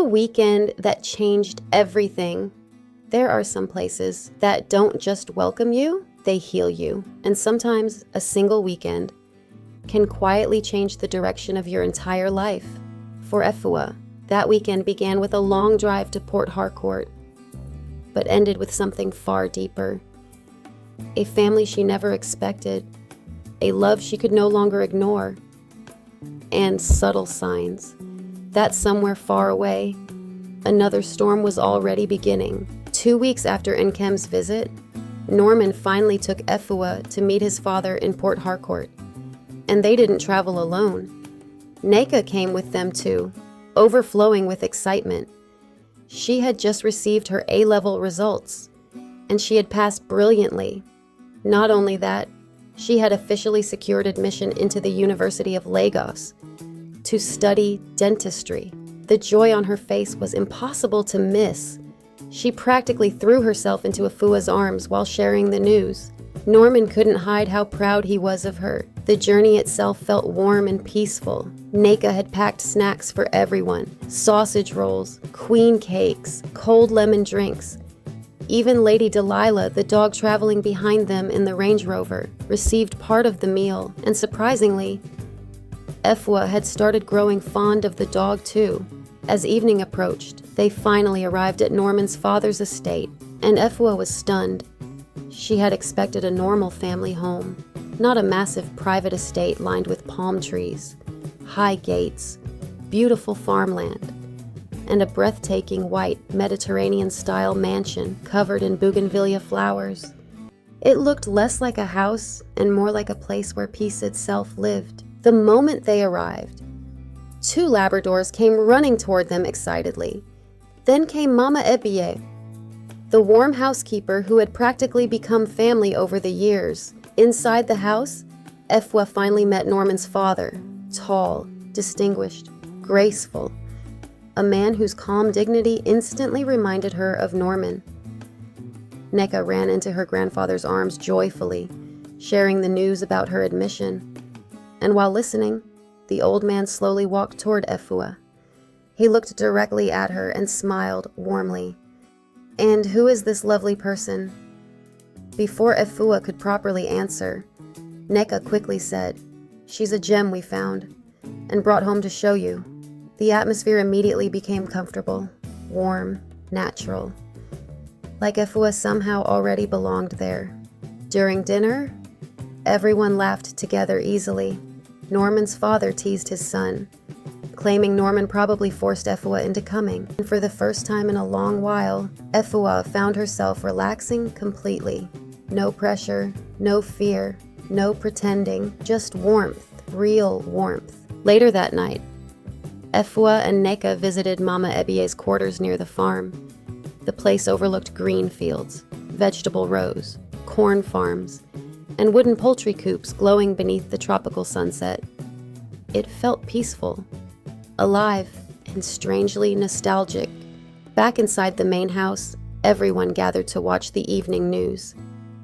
the weekend that changed everything. There are some places that don't just welcome you, they heal you. And sometimes a single weekend can quietly change the direction of your entire life. For Efua, that weekend began with a long drive to Port Harcourt, but ended with something far deeper. A family she never expected, a love she could no longer ignore, and subtle signs that somewhere far away, another storm was already beginning. 2 weeks after Nkem's visit, Norman finally took Efua to meet his father in Port Harcourt. And they didn't travel alone. Nneka came with them too, overflowing with excitement. She had just received her A-level results, and she had passed brilliantly. Not only that, she had officially secured admission into the University of Lagos to study dentistry. The joy on her face was impossible to miss. She practically threw herself into Efua's arms while sharing the news. Norman couldn't hide how proud he was of her. The journey itself felt warm and peaceful. Nneka had packed snacks for everyone: sausage rolls, queen cakes, cold lemon drinks. Even Lady Delilah, the dog traveling behind them in the Range Rover, received part of the meal, and surprisingly, Efua had started growing fond of the dog too. As evening approached, they finally arrived at Norman's father's estate, and Efua was stunned. She had expected a normal family home, not a massive private estate lined with palm trees, high gates, beautiful farmland, and a breathtaking white Mediterranean-style mansion covered in bougainvillea flowers. It looked less like a house and more like a place where peace itself lived. The moment they arrived, 2 Labradors came running toward them excitedly. Then came Mama Ebie, the warm housekeeper who had practically become family over the years. Inside the house, Efua finally met Norman's father, tall, distinguished, graceful, a man whose calm dignity instantly reminded her of Norman. Nneka ran into her grandfather's arms joyfully, sharing the news about her admission. And while listening, the old man slowly walked toward Efua. He looked directly at her and smiled warmly. "And who is this lovely person?" Before Efua could properly answer, Nneka quickly said, "She's a gem we found and brought home to show you." The atmosphere immediately became comfortable, warm, natural, like Efua somehow already belonged there. During dinner, everyone laughed together easily. Norman's father teased his son, claiming Norman probably forced Efua into coming. And for the first time in a long while, Efua found herself relaxing completely. No pressure, no fear, no pretending, just warmth, real warmth. Later that night, Efua and Nneka visited Mama Ebie's quarters near the farm. The place overlooked green fields, vegetable rows, corn farms, and wooden poultry coops glowing beneath the tropical sunset. It felt peaceful, alive, and strangely nostalgic. Back inside the main house, everyone gathered to watch the evening news.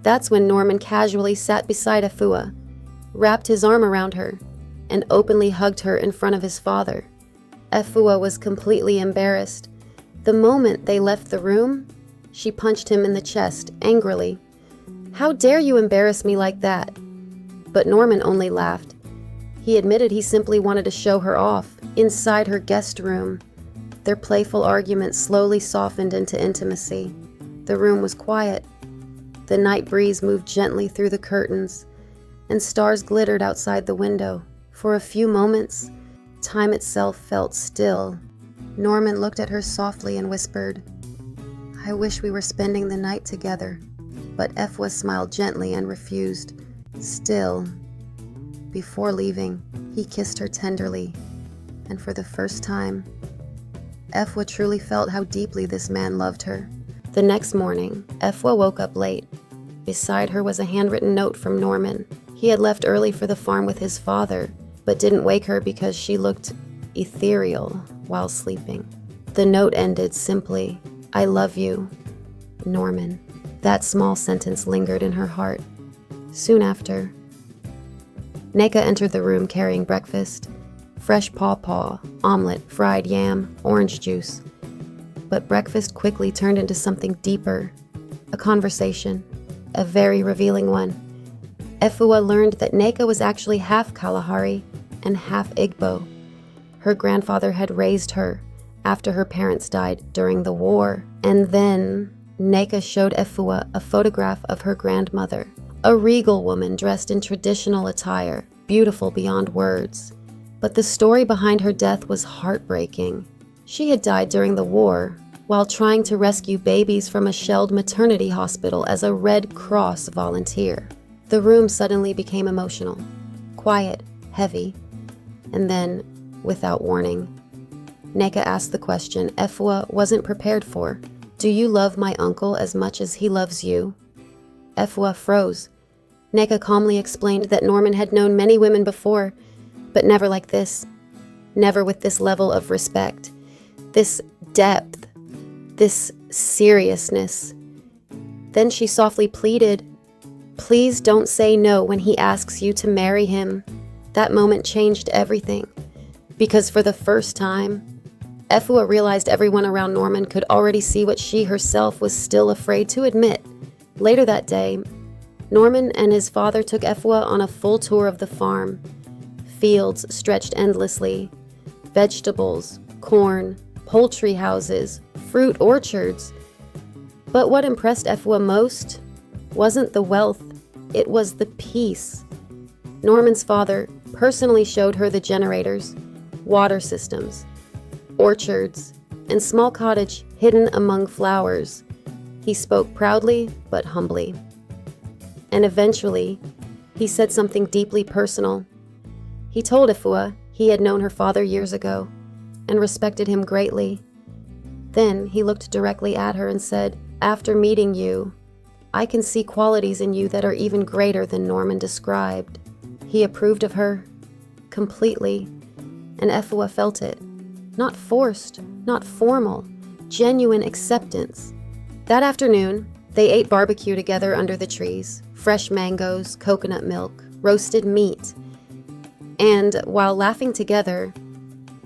That's when Norman casually sat beside Efua, wrapped his arm around her, and openly hugged her in front of his father. Efua was completely embarrassed. The moment they left the room, she punched him in the chest angrily. "How dare you embarrass me like that?" But Norman only laughed. He admitted he simply wanted to show her off. Inside her guest room, their playful argument slowly softened into intimacy. The room was quiet. The night breeze moved gently through the curtains, and stars glittered outside the window. For a few moments, time itself felt still. Norman looked at her softly and whispered, "I wish we were spending the night together." But Efua smiled gently and refused. Still, before leaving, he kissed her tenderly, and for the first time, Efua truly felt how deeply this man loved her. The next morning, Efua woke up late. Beside her was a handwritten note from Norman. He had left early for the farm with his father, but didn't wake her because she looked ethereal while sleeping. The note ended simply, "I love you, Norman." That small sentence lingered in her heart. Soon after, Nneka entered the room carrying breakfast. fresh pawpaw, omelet, fried yam, orange juice. But breakfast quickly turned into something deeper, a conversation, a very revealing one. Efua learned that Neka was actually half Kalahari and half Igbo. Her grandfather had raised her after her parents died during the war. And then Neka showed Efua a photograph of her grandmother, a regal woman dressed in traditional attire, beautiful beyond words. But the story behind her death was heartbreaking. She had died during the war while trying to rescue babies from a shelled maternity hospital as a Red Cross volunteer. The room suddenly became emotional, quiet, heavy, and then, without warning, Neka asked the question Efua wasn't prepared for. "Do you love my uncle as much as he loves you?" Efua froze. Neka calmly explained that Norman had known many women before, but never like this. Never with this level of respect, this depth, this seriousness. Then she softly pleaded, "Please don't say no when he asks you to marry him." That moment changed everything, because for the first time, Efua realized everyone around Norman could already see what she herself was still afraid to admit. Later that day, Norman and his father took Efua on a full tour of the farm. Fields stretched endlessly, vegetables, corn, poultry houses, fruit orchards. But what impressed Efua most wasn't the wealth, it was the peace. Norman's father personally showed her the generators, water systems, orchards, and small cottage hidden among flowers. He spoke proudly but humbly. And eventually, he said something deeply personal. He told Efua he had known her father years ago and respected him greatly. Then he looked directly at her and said, "After meeting you, I can see qualities in you that are even greater than Norman described." He approved of her completely, and Efua felt it. Not forced, not formal, genuine acceptance. That afternoon, they ate barbecue together under the trees, fresh mangoes, coconut milk, roasted meat. And while laughing together,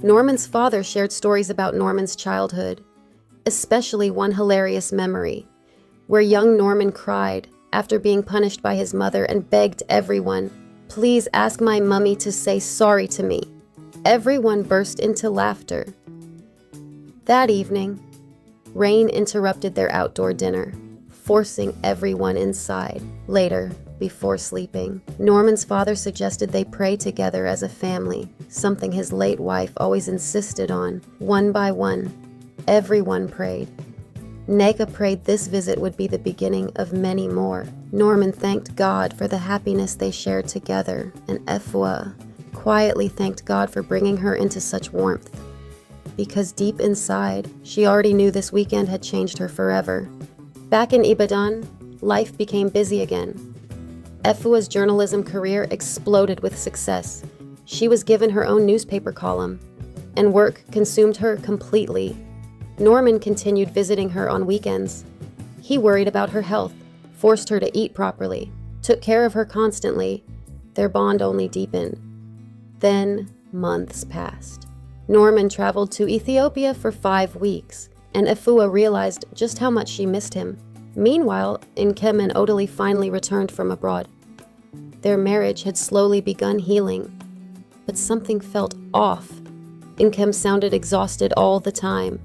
Norman's father shared stories about Norman's childhood, especially one hilarious memory, where young Norman cried after being punished by his mother and begged everyone, "Please ask my mummy to say sorry to me." Everyone burst into laughter. That evening, rain interrupted their outdoor dinner, forcing everyone inside. Later, before sleeping, Norman's father suggested they pray together as a family, something his late wife always insisted on. One by one, everyone prayed. Neka prayed this visit would be the beginning of many more. Norman thanked God for the happiness they shared together, and Efua quietly thanked God for bringing her into such warmth. Because deep inside, she already knew this weekend had changed her forever. Back in Ibadan, life became busy again. Efua's journalism career exploded with success. She was given her own newspaper column, and work consumed her completely. Norman continued visiting her on weekends. He worried about her health, forced her to eat properly, took care of her constantly. Their bond only deepened. Then months passed. Norman traveled to Ethiopia for 5 weeks, and Efua realized just how much she missed him. Meanwhile, Nkem and Odili finally returned from abroad. Their marriage had slowly begun healing, but something felt off. Nkem sounded exhausted all the time,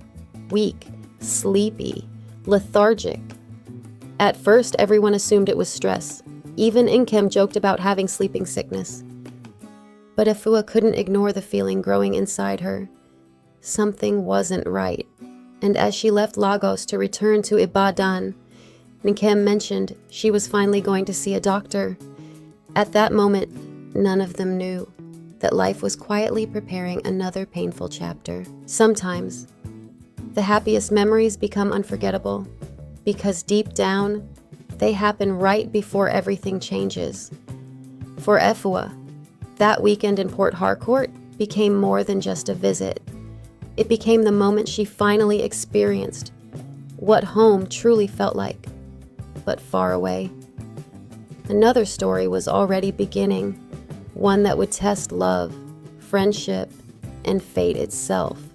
weak, sleepy, lethargic. At first, everyone assumed it was stress. Even Nkem joked about having sleeping sickness. But Efua couldn't ignore the feeling growing inside her. Something wasn't right. And as she left Lagos to return to Ibadan, Nkem mentioned she was finally going to see a doctor. At that moment, none of them knew that life was quietly preparing another painful chapter. Sometimes, the happiest memories become unforgettable because deep down, they happen right before everything changes. For Efua, that weekend in Port Harcourt became more than just a visit. It became the moment she finally experienced what home truly felt like, but far away. Another story was already beginning, one that would test love, friendship, and fate itself.